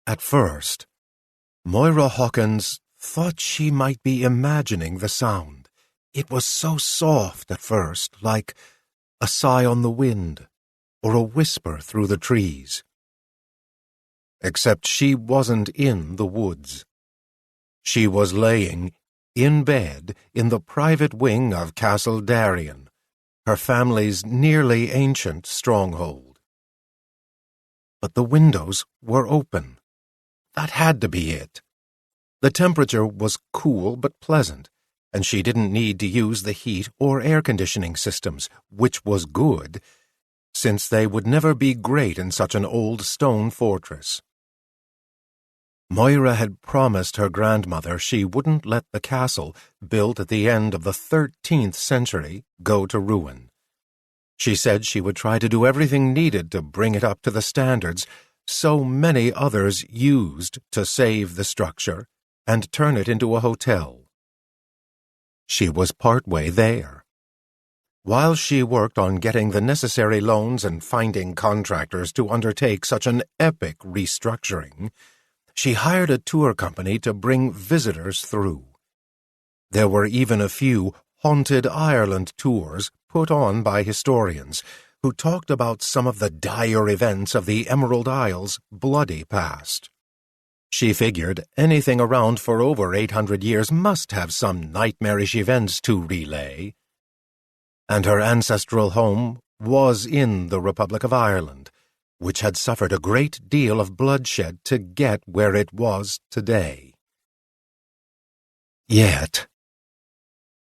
At first, Moira Hawkins thought she might be imagining the sound. It was so soft at first, like a sigh on the wind or a whisper through the trees. Except she wasn't in the woods. She was laying in bed in the private wing of Castle Darien, her family's nearly ancient stronghold. But the windows were open. That had to be it. The temperature was cool but pleasant, and she didn't need to use the heat or air conditioning systems, which was good, since they would never be great in such an old stone fortress. Moira had promised her grandmother she wouldn't let the castle, built at the end of the 13th century, go to ruin. She said she would try to do everything needed to bring it up to the standards so many others used to save the structure and turn it into a hotel. She was partway there. While she worked on getting the necessary loans and finding contractors to undertake such an epic restructuring, she hired a tour company to bring visitors through. There were even a few Haunted Ireland tours put on by historians who talked about some of the dire events of the Emerald Isle's bloody past. She figured anything around for over 800 years must have some nightmarish events to relay. And her ancestral home was in the Republic of Ireland, which had suffered a great deal of bloodshed to get where it was today. Yet,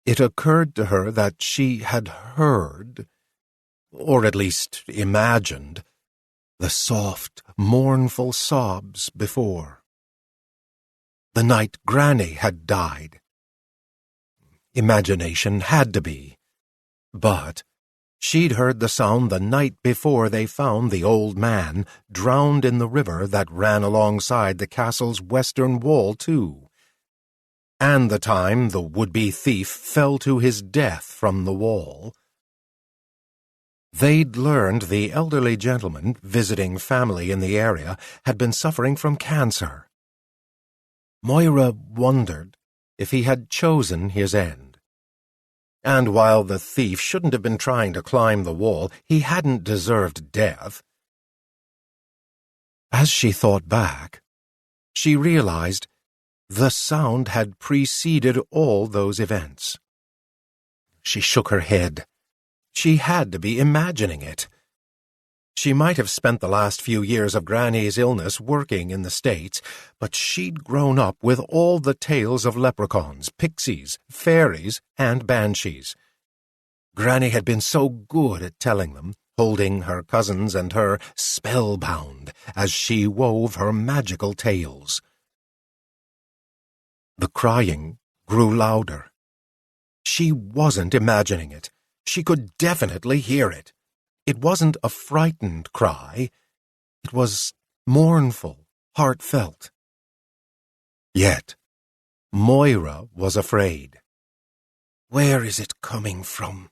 it occurred to her that she had heard, or at least imagined, the soft, mournful sobs before. The night Granny had died. Imagination had to be. But she'd heard the sound the night before they found the old man drowned in the river that ran alongside the castle's western wall, too. And the time the would-be thief fell to his death from the wall. They'd learned the elderly gentleman visiting family in the area had been suffering from cancer. Moira wondered if he had chosen his end. And while the thief shouldn't have been trying to climb the wall, he hadn't deserved death. As she thought back, she realized the sound had preceded all those events. She shook her head. She had to be imagining it. She might have spent the last few years of Granny's illness working in the States, but she'd grown up with all the tales of leprechauns, pixies, fairies, and banshees. Granny had been so good at telling them, holding her cousins and her spellbound as she wove her magical tales. The crying grew louder. She wasn't imagining it. She could definitely hear it. It wasn't a frightened cry. It was mournful, heartfelt. Yet, Moira was afraid. Where is it coming from?